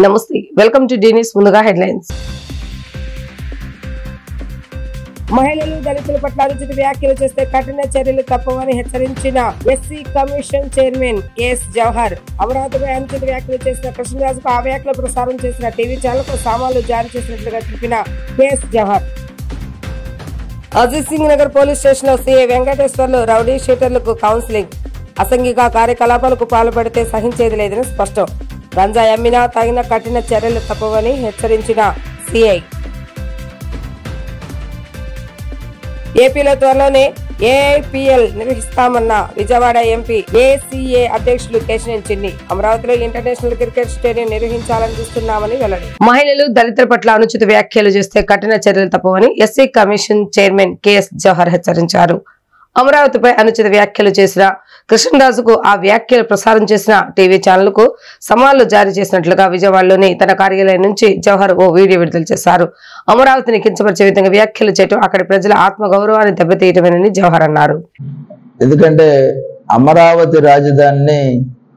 నమస్తే welcome to డీనిస్ ముందుగా headlines. మహిళలు దళితుల పట్ల అనుచిత వ్యాఖ్యలు చేస్తే కఠిన చర్యలు తప్పవని హెచ్చరించిన SC commission chairman KS Jawahar. అమరావతిపై అనుచిత వ్యాఖ్యలు చేసిన కృష్ణరాజుకు ఆ వ్యాఖ్యలు ప్రసారం చేసిన టీవీ ఛానల్కు సామాన్లు జారీ చేసినట్లుగా తెలిపిన KS Jawahar. Ajit Singh Nagar police station లో సీఐ వెంకటేశ్వర్లు రౌడీ షీటర్లకు కౌన్సిలింగ్. అసంఘిక కార్యకలాపాలకు పాల్పడితే సహించేది లేదని స్పష్టం. గంజాయి అమ్మినా తగిన కఠిన చర్యలు తప్పవని హెచ్చరించిన సిఐ. ఏపీలో త్వరలోనే ఏఐపీఎల్ నిర్వహిస్తామన్న విజయవాడ ఎంపీ ఏసీఏ అధ్యక్షులు కేశినేని చిన్ని. అమరావతిలో ఇంటర్నేషనల్ క్రికెట్ స్టేడియం నిర్వహించాలని చూస్తున్నామని వెల్లడి. మహిళలు దళితుల పట్ల అనుచిత వ్యాఖ్యలు చేస్తే కఠిన చర్యలు తప్పవని SC commission chairman KS Jawahar హెచ్చరించారు. అమరావతిపై అనుచిత వ్యాఖ్యలు చేసిన కృష్ణరాజుకు ఆ వ్యాఖ్యలు ప్రసారం చేసిన టీవీ ఛానల్ కు సమాన్లు జారీ చేసినట్లుగా విజయవాడలోని తన కార్యాలయం నుంచి జవహర్ ఓ వీడియో విడుదల చేశారు. అమరావతిని కించపరిచే విధంగా వ్యాఖ్యలు చేయడం అక్కడి ప్రజల ఆత్మగౌరవాన్ని దెబ్బతీయటమేనని జవహర్ అన్నారు. ఎందుకంటే అమరావతి రాజధానిని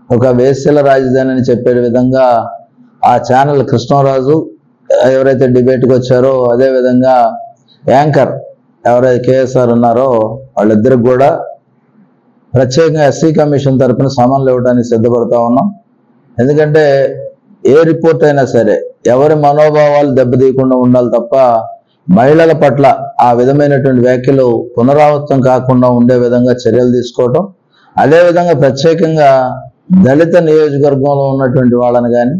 ఒక వేశ్యల రాజధాని అని చెప్పే విధంగా ఆ ఛానల్ కృష్ణరాజు ఎవరైతే డిబేట్కి వచ్చారో, అదే విధంగా యాంకర్ ఎవరైతే కేఎస్ఆర్ ఉన్నారో వాళ్ళిద్దరికి కూడా ప్రత్యేకంగా ఎస్సీ కమిషన్ తరఫున సమన్లు ఇవ్వడానికి సిద్ధపడతా ఉన్నాం. ఎందుకంటే ఏ రిపోర్ట్ అయినా సరే ఎవరి మనోభావాలు దెబ్బతీయకుండా ఉండాలి తప్ప మహిళల పట్ల ఆ విధమైనటువంటి వ్యాఖ్యలు పునరావృతం కాకుండా ఉండే విధంగా చర్యలు తీసుకోవటం, అదేవిధంగా ప్రత్యేకంగా దళిత నియోజకవర్గంలో ఉన్నటువంటి వాళ్ళని కానీ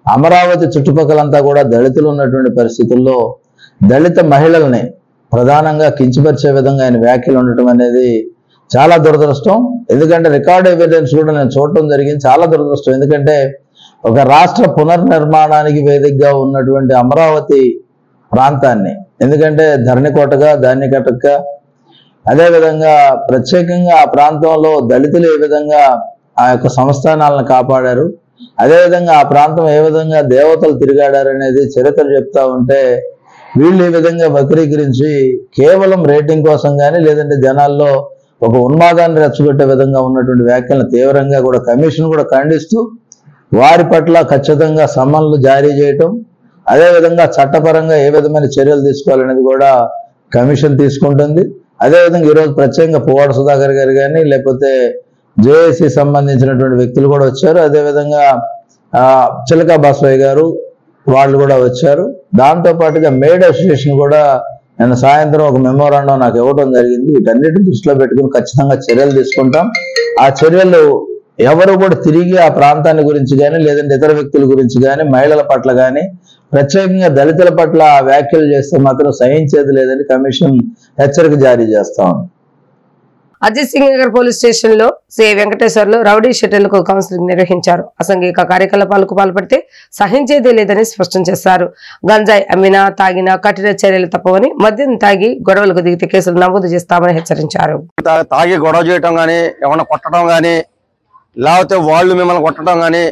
అమరావతి చుట్టుపక్కలంతా కూడా దళితులు ఉన్నటువంటి పరిస్థితుల్లో దళిత మహిళల్ని ప్రధానంగా కించపరిచే విధంగా ఆయన వ్యాఖ్యలు ఉండటం అనేది చాలా దురదృష్టం. ఎందుకంటే రికార్డ్ ఎవిడెన్స్ కూడా నేను చూడటం జరిగింది. చాలా దురదృష్టం. ఎందుకంటే ఒక రాష్ట్ర పునర్నిర్మాణానికి వేదికగా ఉన్నటువంటి అమరావతి ప్రాంతాన్ని, ఎందుకంటే ధరణికోటగా ధాన్యకటగా, అదేవిధంగా ప్రత్యేకంగా ఆ ప్రాంతంలో దళితులు ఏ విధంగా ఆ యొక్క సంస్థానాలను కాపాడారు, అదేవిధంగా ఆ ప్రాంతం ఏ విధంగా దేవతలు తిరిగాడారు అనేది చరిత్ర చెప్తా ఉంటే వీళ్ళు ఈ విధంగా వక్రీకరించి కేవలం రేటింగ్ కోసం కానీ లేదంటే జనాల్లో ఒక ఉన్మాదాన్ని రెచ్చగొట్టే విధంగా ఉన్నటువంటి వ్యాఖ్యలను తీవ్రంగా కూడా కమిషన్ కూడా ఖండిస్తూ వారి పట్ల ఖచ్చితంగా సమన్లు జారీ చేయటం, అదేవిధంగా చట్టపరంగా ఏ విధమైన చర్యలు తీసుకోవాలనేది కూడా కమిషన్ తీసుకుంటుంది. అదేవిధంగా ఈరోజు ప్రత్యేకంగా పువ్వాడ సుధాకర్ గారు కానీ లేకపోతే జేఏసీ సంబంధించినటువంటి వ్యక్తులు కూడా వచ్చారు. అదేవిధంగా చిలకా బసవయ్య గారు వాళ్ళు కూడా వచ్చారు. దాంతోపాటుగా మేడ్ అసోసియేషన్ కూడా నిన్న సాయంత్రం ఒక మెమోరాండం నాకు ఇవ్వడం జరిగింది. వీటన్నిటిని దృష్టిలో పెట్టుకుని ఖచ్చితంగా చర్యలు తీసుకుంటాం. ఆ చర్యలు ఎవరు కూడా తిరిగి ఆ ప్రాంతాన్ని గురించి కానీ లేదంటే ఇతర వ్యక్తుల గురించి కానీ మహిళల పట్ల కానీ ప్రత్యేకంగా దళితుల పట్ల వ్యాఖ్యలు చేస్తే మాత్రం సహించేది లేదని కమిషన్ హెచ్చరిక జారీ చేస్తా ఉంది. అజిత్ సింగ్ నగర్ పోలీస్ స్టేషన్ లో సి వెంకటేశ్వర్లు రౌడీ షీటర్లకు కౌన్సిలింగ్ నిర్వహించారు. అసంఘిక కార్యకలాపాలకు పాల్పడితే సహించేదే లేదని స్పష్టం చేశారు. గంజాయి అమ్మినా తాగినా కఠిన చర్యలు తప్పవని, మద్యం తాగి గొడవలకు దిగితే కేసులు నమోదు చేస్తామని హెచ్చరించారు. తాగి గొడవ చేయటం కానీ, ఏమన్నా కొట్టడం కానీ, లేకపోతే వాళ్ళు మిమ్మల్ని కొట్టడం కానీ,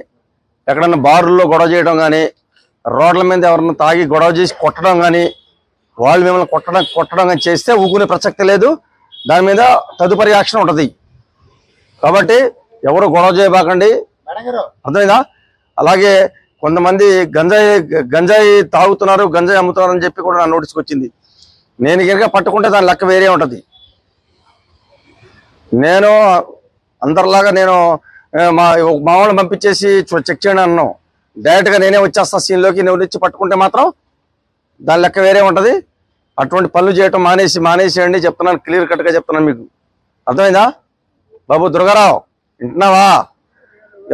ఎక్కడన్నా బారుల్లో గొడవ చేయడం కానీ, రోడ్ల మీద ఎవరన్నా తాగి గొడవ చేసి కొట్టడం కానీ, వాళ్ళు మిమ్మల్ని కొట్టడం కానీ చేస్తే ఊకునే ప్రసక్తి లేదు. దాని మీద తదుపరి యాక్షన్ ఉంటుంది. కాబట్టి ఎవరు గొడవ చేయబాకండి, అర్థమైందా? అలాగే కొంతమంది గంజాయి తాగుతున్నారు, గంజాయి అమ్ముతున్నారు అని చెప్పి కూడా నా నోటీస్కి వచ్చింది. నేను కనుక పట్టుకుంటే దాని లెక్క వేరే ఉంటుంది. నేను అందరిలాగా నేను మా వాళ్ళని పంపించేసి చెక్ చేయండి అన్నాను. డైరెక్ట్గా నేనే వచ్చేస్తా సీన్లోకి. నేను వచ్చి పట్టుకుంటే మాత్రం దాని లెక్క వేరే ఉంటుంది. అటువంటి పనులు చేయటం మానేసేయండి చెప్తున్నాను. క్లియర్ కట్గా చెప్తున్నాను మీకు. అర్థమైందా? బాబు దుర్గారావు, వింటున్నావా?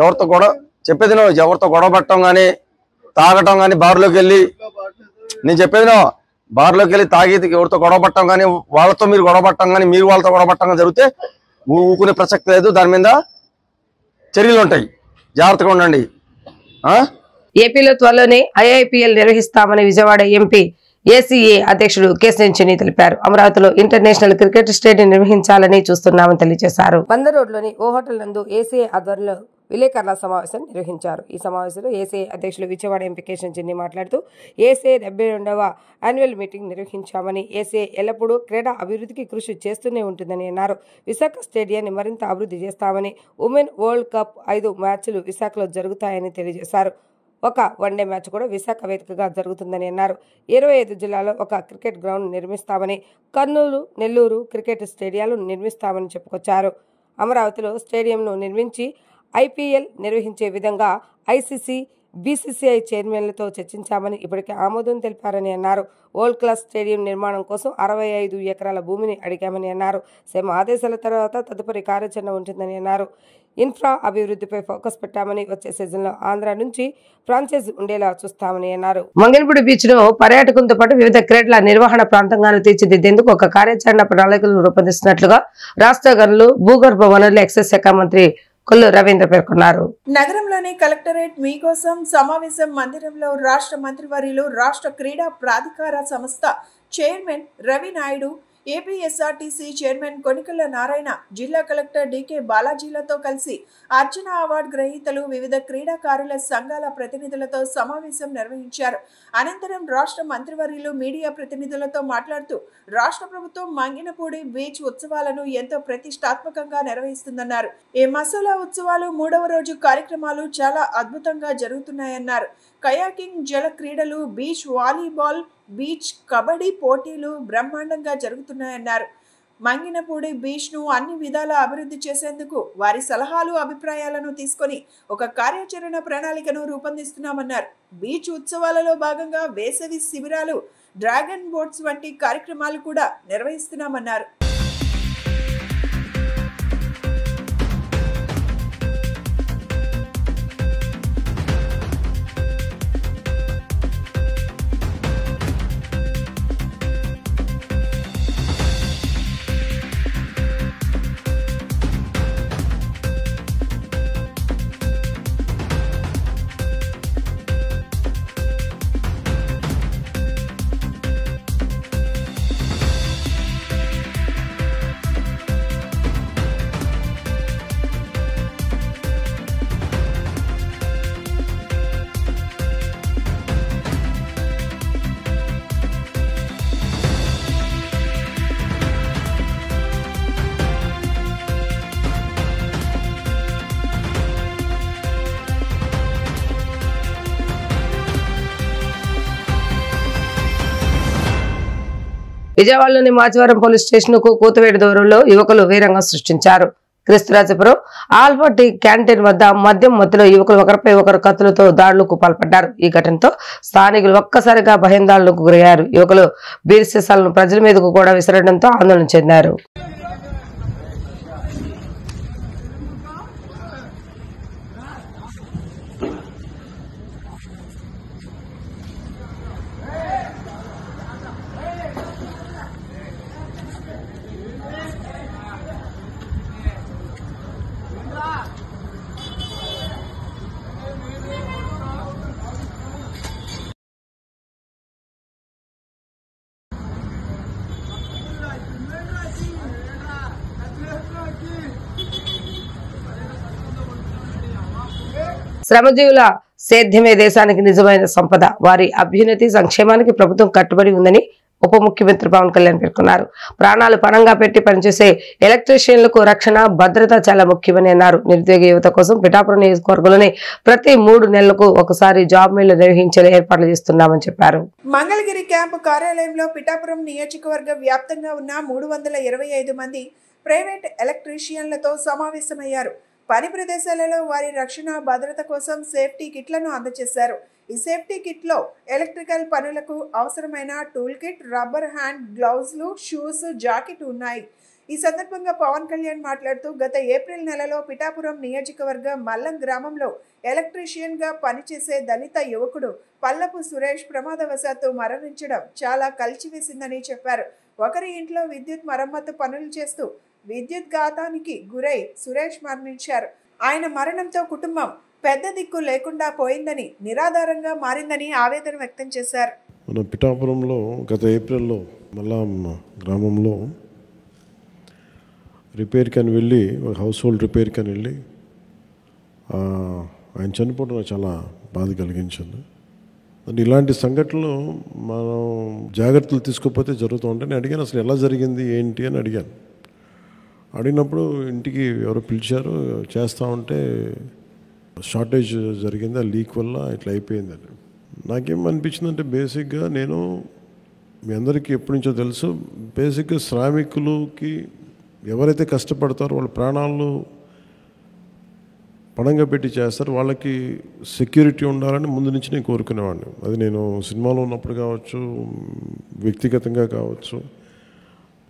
ఎవరితో గొడవ చెప్పేది నువ్వు, ఎవరితో గొడవ పట్టడం కానీ తాగటం కానీ, బార్లోకి వెళ్ళి నేను చెప్పేది నువ్వు బార్లోకి వెళ్ళి తాగి ఎవరితో గొడవ పట్టడం కానీ, వాళ్ళతో మీరు గొడవ పట్టడం కానీ, మీరు వాళ్ళతో గొడవ పట్టడం కానీ జరిగితే ఊకునే ప్రసక్తి లేదు. దాని మీద చర్యలు ఉంటాయి. జాగ్రత్తగా ఉండండి. ఏపీలో త్వరలోనే ఐఐపీఎల్ నిర్వహిస్తామని విజయవాడ ఎంపీ ఏసీఏ అధ్యక్షుడు కేశినేని చిన్ని తెలిపారు. అమరావతిలో ఇంటర్నేషనల్ క్రికెట్ స్టేడియం నిర్వహించాలని చూస్తున్నామని తెలియజేశారు. బందర్ రోడ్లోని ఓ హోటల్ నందు ఏసీఏ ఆధ్వర్యంలో విలేకరుల సమావేశం నిర్వహించారు. ఈ సమావేశంలో ఏసీఏ అధ్యక్షులు విజయవాడ ఎంపీ కేశినేని చిన్ని మాట్లాడుతూ ఏసీఏ 72వ యాన్యువల్ మీటింగ్ నిర్వహించామని, ఏసీఏ ఎల్లప్పుడూ క్రీడా అభివృద్ధికి కృషి చేస్తూనే ఉంటుందని అన్నారు. విశాఖ స్టేడియాన్ని మరింత అభివృద్ధి చేస్తామని, ఉమెన్ వరల్డ్ కప్ 5 మ్యాచ్లు విశాఖలో జరుగుతాయని తెలియజేశారు. ఒక వన్డే మ్యాచ్ కూడా విశాఖ వేదికగా జరుగుతుందని అన్నారు. 25 జిల్లాల్లో ఒక క్రికెట్ గ్రౌండ్ నిర్మిస్తామని, కర్నూలు, నెల్లూరు క్రికెట్ స్టేడియాలు నిర్మిస్తామని చెప్పుకొచ్చారు. అమరావతిలో స్టేడియంను నిర్మించి IPL నిర్వహించే విధంగా ICC, BCCI చైర్మన్లతో చర్చించామని ఇప్పటికే ఆమోదం తెలిపారని అన్నారు. వరల్డ్ క్లాస్ స్టేడియం నిర్మాణం కోసం 65 ఎకరాల భూమిని అడిగామని అన్నారు. సీఎం ఆదేశాల తర్వాత తదుపరి కార్యాచరణ ఉంటుందని అన్నారు. ఇన్ఫ్రా అభివృద్ధిపై ఫోకస్ పెట్టామని వచ్చే సీజన్లో ఆంధ్ర నుంచి ఫ్రాంచైజ్ ఉండేలా చూస్తామని అన్నారు. మంగళపూడి బీచ్ ను పర్యాటకులతో పాటు వివిధ క్రీడల నిర్వహణ ప్రాంతంగాను తీర్చిదిద్దేందుకు ఒక కార్యాచరణ ప్రణాళికలను రూపొందిస్తున్నట్లుగా రాష్ట్ర గనులు, భూగర్భ వనరుల ఎక్సైజ్ శాఖ మంత్రి కొల్లు రవీంద్ర పేర్కొన్నారు. నగరంలోని కలెక్టరేట్ మీకోసం సమావేశం మందిరంలో రాష్ట్ర మంత్రివర్యులు, రాష్ట్ర క్రీడా ప్రాధికార సంస్థ chairman Ravi Naidu, APSRTC chairman Konikala Narayana, జిల్లా కలెక్టర్ డికే బాలాజీలతో కలిసి అర్జున అవార్డు గ్రహీతలు, వివిధ క్రీడాకారుల సంఘాల ప్రతినిధులతో సమావేశం నిర్వహించారు. అనంతరం రాష్ట్ర మంత్రివర్యులు మీడియా ప్రతినిధులతో మాట్లాడుతూ రాష్ట్ర ప్రభుత్వం మంగినపూడి బీచ్ ఉత్సవాలను ఎంతో ప్రతిష్టాత్మకంగా నిర్వహిస్తుందన్నారు. ఈ మసూలా ఉత్సవాలు 3వ రోజు కార్యక్రమాలు చాలా అద్భుతంగా జరుగుతున్నాయన్నారు. కయాకింగ్, జల క్రీడలు, బీచ్ వాలీబాల్, బీచ్ కబడ్డీ పోటీలు బ్రహ్మాండంగా జరుగుతున్నాయన్నారు. మంగినపూడి బీచ్ ను అన్ని విధాలా అభివృద్ధి చేసేందుకు వారి సలహాలు, అభిప్రాయాలను తీసుకొని ఒక కార్యాచరణ ప్రణాళికను రూపొందిస్తున్నామన్నారు. బీచ్ ఉత్సవాలలో భాగంగా వేసవి శిబిరాలు, డ్రాగన్ బోట్స్ వంటి కార్యక్రమాలు కూడా నిర్వహిస్తున్నామన్నారు. విజయవాడలోని మాచవరం పోలీస్ స్టేషన్ కు కూతవేడు దూరంలో యువకులు వీరంగం సృష్టించారు. క్రిస్తురాజపురం ఆల్ఫా టీ క్యాంటీన్ వద్ద మద్యం మత్తులో యువకులు ఒకరిపై ఒకరు కత్తులతో దాడులకు పాల్పడ్డారు. ఈ ఘటనతో స్థానికులు ఒక్కసారిగా భయాందోళనకు గురయ్యారు. యువకులు బీర్ సీసాలను ప్రజల మీదకు కూడా విసరడంతో ఆందోళన చెందారు. శ్రమజీవుల సేద్యమే దేశానికి నిజమైన సంపద. వారి అభ్యున్నతి, సంక్షేమానికి ప్రభుత్వం కట్టుబడి ఉందని ఉప ముఖ్యమంత్రి పవన్ కళ్యాణ్ పేర్కొన్నారు. ప్రాణాలు పణంగా పెట్టి పనిచేసే ఎలక్ట్రీషియన్లకు రక్షణ, భద్రత చాలా ముఖ్యమని అన్నారు. నిరుద్యోగ యువత కోసం పిఠాపురం నియోజకవర్గంలోని ప్రతి 3 నెలలకు ఒకసారి జాబ్ మేళ నిర్వహించేలా ఏర్పాట్లు చేస్తున్నామని చెప్పారు. మంగళగిరి క్యాంపు కార్యాలయంలో పిఠాపురం నియోజకవర్గ వ్యాప్తంగా ఉన్న 325 మంది ప్రైవేట్ ఎలక్ట్రీషియన్లతో సమావేశమయ్యారు. పని ప్రదేశాలలో వారి రక్షణ, భద్రత కోసం సేఫ్టీ కిట్లను అందజేశారు. ఈ సేఫ్టీ కిట్లో ఎలక్ట్రికల్ పనులకు అవసరమైన టూల్ కిట్, రబ్బర్ హ్యాండ్ గ్లౌజులు, షూస్, జాకెట్ ఉన్నాయి. ఈ సందర్భంగా పవన్ కళ్యాణ్ మాట్లాడుతూ గత ఏప్రిల్ నెలలో పిఠాపురం నియోజకవర్గ మల్లం గ్రామంలో ఎలక్ట్రీషియన్గా పనిచేసే దళిత యువకుడు పల్లపు సురేష్ ప్రమాదవశాత్తు మరణించడం చాలా కలిచివేసిందని చెప్పారు. ఒకరి ఇంట్లో విద్యుత్ మరమ్మతు పనులు చేస్తూ విద్యుత్ ఘాతానికి గురై సురేష్ మరణించారు. ఆయన మరణంతో కుటుంబం పెద్ద దిక్కు లేకుండా పోయిందని, నిరాధారంగా మారిందని ఆవేదన వ్యక్తం చేశారు. మన పిఠాపురంలో గత ఏప్రిల్లో మల్లాం గ్రామంలో రిపేర్కి అని వెళ్ళి, ఒక హౌస్ హోల్డ్ రిపేర్కి అని వెళ్ళి ఆయన చనిపోవడం నాకు చాలా బాధ కలిగించింది. అంటే ఇలాంటి సంఘటనలు మనం జాగ్రత్తలు తీసుకోకపోతే జరుగుతూ ఉంటాయి. నేను అడిగాను అసలు ఎలా జరిగింది ఏంటి అని అడిగినప్పుడు ఇంటికి ఎవరో పిలిచారు, చేస్తూ ఉంటే షార్టేజ్ జరిగింది, ఆ లీక్ వల్ల ఇట్లా అయిపోయిందని. నాకేమనిపించిందంటే బేసిక్గా నేను మీ అందరికీ ఎప్పటి నుంచో తెలుసు, బేసిక్గా శ్రామికులకి ఎవరైతే కష్టపడతారో వాళ్ళ ప్రాణాలు పణంగా పెట్టి చేస్తారు, వాళ్ళకి సెక్యూరిటీ ఉండాలని ముందు నుంచి నేను కోరుకునేవాడిని. అది నేను సినిమాలో ఉన్నప్పుడు కావచ్చు, వ్యక్తిగతంగా కావచ్చు,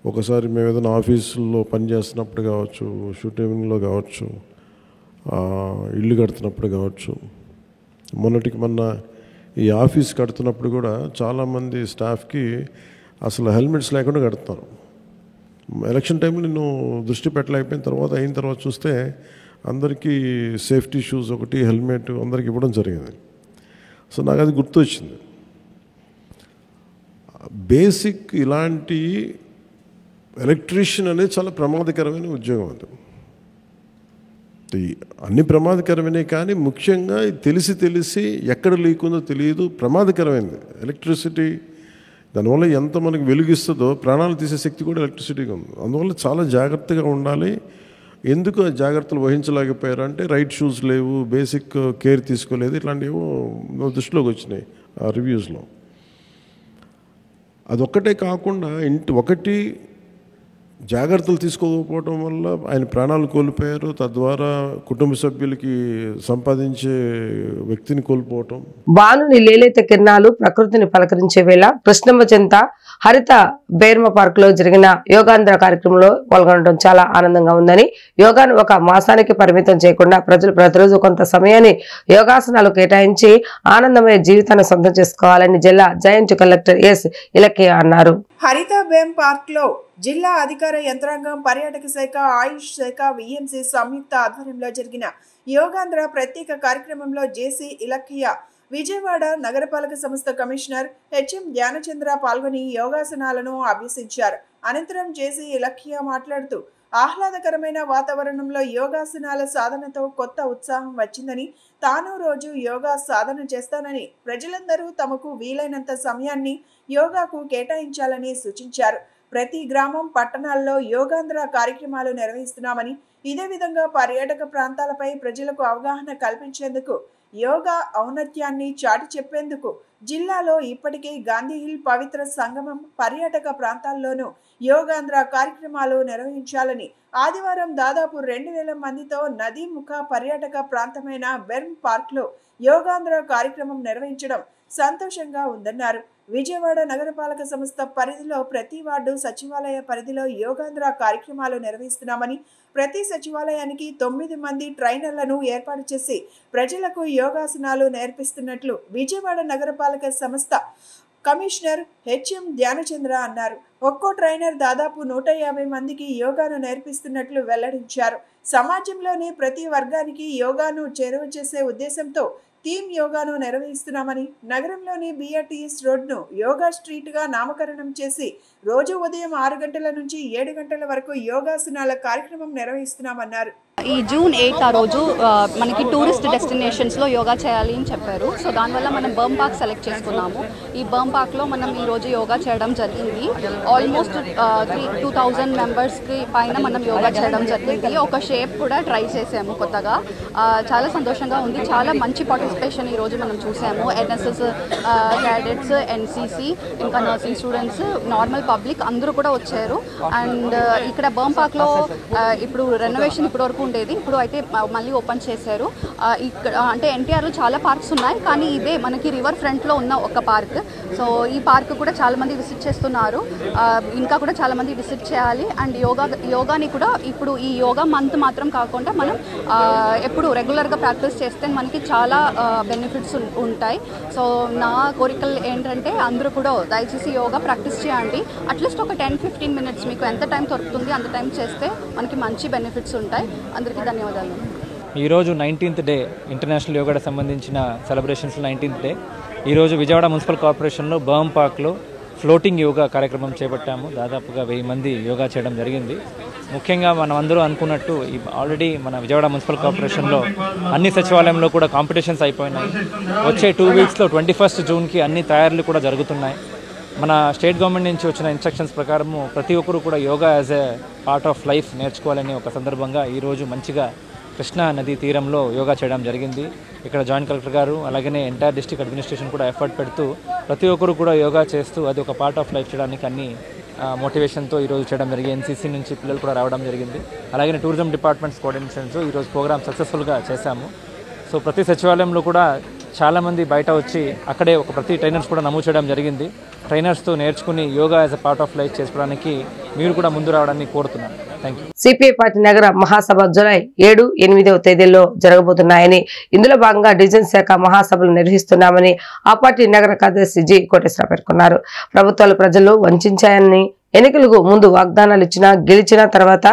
ఒకసారి మేము ఏదైనా ఆఫీసుల్లో పనిచేస్తున్నప్పుడు కావచ్చు, షూటింగ్లో కావచ్చు, ఇల్లు కడుతున్నప్పుడు కావచ్చు. మొన్న ఈ ఆఫీస్ కడుతున్నప్పుడు కూడా చాలామంది స్టాఫ్కి అసలు హెల్మెట్స్ లేకుండా కడుతున్నారు. ఎలక్షన్ టైంలో నేను దృష్టి పెట్టలేకపోయిన తర్వాత అయిన తర్వాత చూస్తే అందరికీ సేఫ్టీ షూస్ ఒకటి, హెల్మెట్ అందరికి ఇవ్వడం జరిగింది. సో నాకు అది గుర్తొచ్చింది. బేసిక్ ఇలాంటి ఎలక్ట్రీషియన్ అనేది చాలా ప్రమాదకరమైన ఉద్యోగం. అది అన్ని ప్రమాదకరమైనవి, కానీ ముఖ్యంగా తెలిసి ఎక్కడ లీక్ ఉందో తెలియదు, ప్రమాదకరమైనది ఎలక్ట్రిసిటీ. దానివల్ల ఎంత మనకి వెలుగిస్తుందో ప్రాణాలు తీసే శక్తి కూడా ఎలక్ట్రిసిటీగా ఉంది. అందువల్ల చాలా జాగ్రత్తగా ఉండాలి. ఎందుకు జాగ్రత్తలు వహించలేకపోయారు అంటే రైట్ షూస్ లేవు, బేసిక్ కేర్ తీసుకోలేదు, ఇట్లాంటివి దృష్టిలోకి వచ్చినాయి ఆ రివ్యూస్లో. అదొక్కటే కాకుండా ఒకటి జాగ్రత్తలు తీసుకోకపోవడం వల్ల ఆయన ప్రాణాలు కోల్పోయారు, తద్వారా కుటుంబ సభ్యులకి సంపాదించే వ్యక్తిని కోల్పోవటం. బాలుని లేలేత కిరణాలు ప్రకృతిని పలకరించే వేళ కృష్ణమ్మ చెంత హరిత బేర్మ పార్క్ లో జరిగిన యోగాంధ్ర కార్యక్రమంలో పాల్గొనడం చాలా ఆనందంగా ఉందని, యోగాను ఒక మాసానికి పరిమితం చేయకుండా ప్రజలు ప్రతిరోజు కొంత సమయాన్ని యోగాసనాలు కేటాయించి ఆనందమయ జీవితాన్ని సొంతం చేసుకోవాలని జిల్లా జాయింట్ కలెక్టర్ ఎస్ ఇలక్య అన్నారు. హరిత బేమ్ పార్క్ లో జిల్లా అధికార యంత్రాంగం, పర్యాటక శాఖ, ఆయుష్ శాఖ, విఎంసీ సంయుక్త ఆధ్వర్యంలో జరిగిన యోగాంధ్ర ప్రత్యేక కార్యక్రమంలో జేసీ ఇలక్య, విజయవాడ నగరపాలక సంస్థ కమిషనర్ హెచ్ఎం ధ్యానచంద్ర పాల్గొని యోగాసనాలను అభ్యసించారు. అనంతరం జేసీ ఇలక్య మాట్లాడుతూ ఆహ్లాదకరమైన వాతావరణంలో యోగాసనాల సాధనతో కొత్త ఉత్సాహం వచ్చిందని, తాను రోజు యోగా సాధన చేస్తానని, ప్రజలందరూ తమకు వీలైనంత సమయాన్ని యోగాకు కేటాయించాలని సూచించారు. ప్రతి గ్రామం, పట్టణాల్లో యోగాంధ్ర కార్యక్రమాలు నిర్వహిస్తున్నామని, ఇదే విధంగా పర్యాటక ప్రాంతాలపై ప్రజలకు అవగాహన కల్పించేందుకు, యోగా ఔన్నత్యాన్ని చాటి చెప్పేందుకు జిల్లాలో ఇప్పటికే గాంధీహిల్ పవిత్ర సంగమం, పర్యాటక ప్రాంతాల్లోనూ యోగాంధ్ర కార్యక్రమాలు నిర్వహించాలని, ఆదివారం దాదాపు 2000 మందితో నదీముఖ పర్యాటక ప్రాంతమైన బెర్మ్ పార్క్ లో యోగాంధ్ర కార్యక్రమం నిర్వహించడం సంతోషంగా ఉందన్నారు. విజయవాడ నగరపాలక సంస్థ పరిధిలో ప్రతి వార్డు, సచివాలయ పరిధిలో యోగాంధ్ర కార్యక్రమాలు నిర్వహిస్తున్నామని, ప్రతి సచివాలయానికి 9 మంది ట్రైనర్లను ఏర్పాటు చేసి ప్రజలకు యోగాసనాలు నేర్పిస్తున్నట్లు విజయవాడ నగరపాలక సంస్థ కమిషనర్ హెచ్ఎం ధ్యానచంద్ర అన్నారు. ఒక్కో ట్రైనర్ దాదాపు 150 మందికి యోగాను నేర్పిస్తున్నట్లు వెల్లడించారు. సమాజంలోని ప్రతి వర్గానికి యోగాను చేరువ చేసే ఉద్దేశంతో టీమ్ యోగాను నిర్వహిస్తున్నామని, నగరంలోని బిఆర్టీఎస్ రోడ్ను యోగా స్ట్రీట్ గా నామకరణం చేసి రోజు ఉదయం 6 గంటల నుంచి 7 గంటల వరకు యోగాసనాల కార్యక్రమం నిర్వహిస్తున్నామన్నారు. ఈ జూన్ 8 ఆ రోజు మనకి టూరిస్ట్ డెస్టినేషన్స్లో యోగా చేయాలి అని చెప్పారు. సో దానివల్ల మనం బర్మ్ పార్క్ సెలెక్ట్ చేసుకున్నాము. ఈ బర్మ్ పార్క్లో మనం ఈరోజు యోగా చేయడం జరిగింది. ఆల్మోస్ట్ 2000 మెంబర్స్కి పైన మనం యోగా చేయడం జరిగింది. ఒక షేప్ కూడా ట్రై చేసాము కొత్తగా. చాలా సంతోషంగా ఉంది. చాలా మంచి పార్టిసిపేషన్ ఈరోజు మనం చూసాము. ఎన్ఎస్ఎస్ క్యాడెట్స్, ఎన్సీసీ, ఇంకా నర్సింగ్ స్టూడెంట్స్, నార్మల్ పబ్లిక్ అందరూ కూడా వచ్చారు. అండ్ ఇక్కడ బర్మ్ పార్క్లో ఇప్పుడు రెనోవేషన్ ఇప్పటివరకు ఉండేది, ఇప్పుడు అయితే మళ్ళీ ఓపెన్ చేశారు. ఇక్కడ అంటే ఎన్టీఆర్లో చాలా పార్క్స్ ఉన్నాయి, కానీ ఇదే మనకి రివర్ ఫ్రంట్లో ఉన్న ఒక పార్క్. సో ఈ పార్క్ కూడా చాలామంది విజిట్ చేస్తున్నారు. ఇంకా కూడా చాలామంది విజిట్ చేయాలి. అండ్ యోగాని కూడా ఇప్పుడు ఈ యోగా మంత్ మాత్రం కాకుండా మనం ఎప్పుడు రెగ్యులర్గా ప్రాక్టీస్ చేస్తే మనకి చాలా బెనిఫిట్స్ ఉంటాయి. సో నా కోరికలు ఏంటంటే అందరూ కూడా దయచేసి యోగా ప్రాక్టీస్ చేయండి. అట్లీస్ట్ ఒక 10-15 మినిట్స్ మీకు ఎంత టైం దొరుకుతుంది అంత టైం చేస్తే మనకి మంచి బెనిఫిట్స్ ఉంటాయి. అందరికీ ధన్యవాదాలు. ఈరోజు 19th డే ఇంటర్నేషనల్ యోగాకి సంబంధించిన సెలబ్రేషన్స్ 19th డే. ఈరోజు విజయవాడ మున్సిపల్ కార్పొరేషన్లో బర్మ్ పార్క్లో ఫ్లోటింగ్ యోగా కార్యక్రమం చేపట్టాము. దాదాపుగా 1000 మంది యోగా చేయడం జరిగింది. ముఖ్యంగా మనం అందరూ అనుకున్నట్టు ఆల్రెడీ మన విజయవాడ మున్సిపల్ కార్పొరేషన్లో అన్ని సచివాలయంలో కూడా కాంపిటీషన్స్ అయిపోయినాయి. వచ్చే 2 వీక్స్లో 21st జూన్కి అన్ని తయారీలు కూడా జరుగుతున్నాయి. మన స్టేట్ గవర్నమెంట్ నుంచి వచ్చిన ఇన్స్ట్రక్షన్స్ ప్రకారము ప్రతి ఒక్కరు కూడా yoga as a part of life నేర్చుకోవాలని ఒక సందర్భంగా ఈరోజు మంచిగా కృష్ణా నది తీరంలో యోగా చేయడం జరిగింది. ఇక్కడ జాయింట్ కలెక్టర్ గారు అలాగనే ఎంటైర్ డిస్ట్రిక్ట్ అడ్మినిస్ట్రేషన్ కూడా ఎఫర్ట్ పెడుతూ ప్రతి ఒక్కరు కూడా యోగా చేస్తూ అది ఒక పార్ట్ ఆఫ్ లైఫ్ చేయడానికి అన్ని మోటివేషన్తో ఈరోజు చేయడం జరిగింది. ఎన్సీసీ నుంచి పిల్లలు కూడా రావడం జరిగింది. అలాగే టూరిజం డిపార్ట్మెంట్స్ కోఆర్డినేషన్తో ఈరోజు ప్రోగ్రామ్ సక్సెస్ఫుల్గా చేశాము. సో ప్రతి సచివాలయంలో కూడా చాలామంది బయట వచ్చి అక్కడే ఒక ప్రతి ట్రైనర్స్ కూడా నమోదు చేయడం జరిగింది. ట్రైనర్స్తో నేర్చుకుని yoga as a part of life చేసుకోవడానికి మీరు కూడా ముందు రావడాన్ని కోరుతున్నాను. Thank you. సిపిఐ పార్టీ నగర మహాసభ జూలై 7, 8 తేదీల్లో జరగబోతున్నాయని, ఇందులో భాగంగా డివిజన్ శాఖ మహాసభలు నిర్వహిస్తున్నామని ఆ పార్టీ నగర కార్యదర్శి జి కోటేశ్వరరావు పేర్కొన్నారు. ప్రభుత్వాలు ప్రజలు వంచాయని, ఎన్నికలకు ముందు వాగ్దానాలు ఇచ్చినా గెలిచిన తర్వాత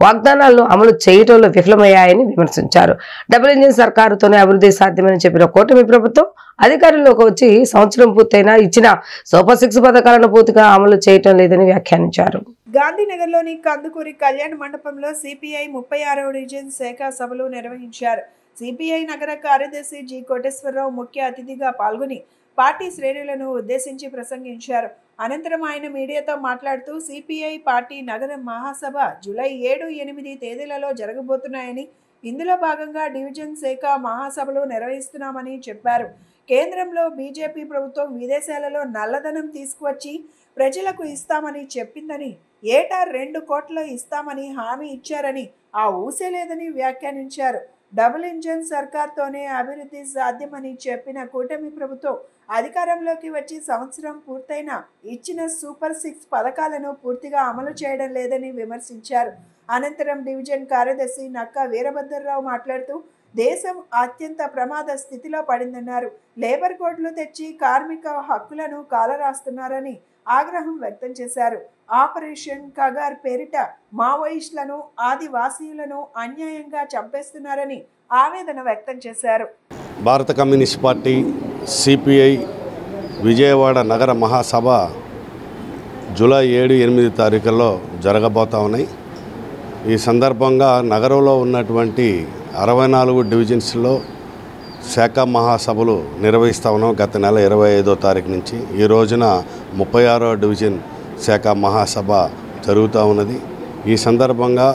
వాగ్దానాలను అమలు చేయటంలో విఫలమయ్యాయని విమర్శించారు. డబుల్ ఇంజిన్ సర్కారుతోనే అభివృద్ధి సాధ్యమని చెప్పిన కూటమి ప్రభుత్వం అధికారంలోకి వచ్చి సంవత్సరం పూర్తయినా ఇచ్చిన సూపర్ 6 పథకాలను పూర్తిగా అమలు చేయటం లేదని వ్యాఖ్యానించారు. గాంధీనగర్లోని కందుకూరి కళ్యాణ మండపంలో సిపిఐ 36వ డివిజన్ శాఖ సభలు నిర్వహించారు. సిపిఐ నగర కార్యదర్శి జి కోటేశ్వరరావు ముఖ్య అతిథిగా పాల్గొని పార్టీ శ్రేణులను ఉద్దేశించి ప్రసంగించారు. అనంతరం ఆయన మీడియాతో మాట్లాడుతూ సిపిఐ పార్టీ నగర మహాసభ జూలై 7, 8 తేదీలలో జరగబోతున్నాయని, ఇందులో భాగంగా డివిజన్ శాఖ మహాసభలు నిర్వహిస్తున్నామని చెప్పారు. కేంద్రంలో బీజేపీ ప్రభుత్వం విదేశాలలో నల్లధనం తీసుకువచ్చి ప్రజలకు ఇస్తామని చెప్పిందని, ఏటా 2 కోట్లు ఇస్తామని హామీ ఇచ్చారని, ఆ ఊసే లేదని వ్యాఖ్యానించారు. డబుల్ ఇంజన్ సర్కార్తోనే అభివృద్ధి సాధ్యమని చెప్పిన కూటమి ప్రభుత్వం అధికారంలోకి వచ్చి సంవత్సరం పూర్తయినా ఇచ్చిన సూపర్ 6 పథకాలను పూర్తిగా అమలు చేయడం లేదని విమర్శించారు. అనంతరం డివిజన్ కార్యదర్శి నక్కా వీరభద్రరావు మాట్లాడుతూ దేశం అత్యంత ప్రమాద స్థితిలో పడిందన్నారు. లేబర్ కోడ్లు తెచ్చి కార్మిక హక్కులను కాలరాస్తున్నారని ఆగ్రహం వ్యక్తం చేశారు. ఆపరేషన్ కగార్ పేరిట మావోయిస్టులను, ఆదివాసీయులను అన్యాయంగా చంపేస్తున్నారని ఆవేదన వ్యక్తం చేశారు. భారత కమ్యూనిస్ట్ పార్టీ సిపిఐ విజయవాడ నగర మహాసభ జూలై 7, 8 తారీఖుల్లో జరగబోతా ఉన్నాయి. ఈ సందర్భంగా నగరంలో ఉన్నటువంటి 64 డివిజన్స్లో శాఖ మహాసభలు నిర్వహిస్తూ ఉన్నాం. గత నెల 25వ తారీఖు నుంచి ఈ రోజున 36వ డివిజన్ శాఖ మహాసభ జరుగుతూ ఉన్నది. ఈ సందర్భంగా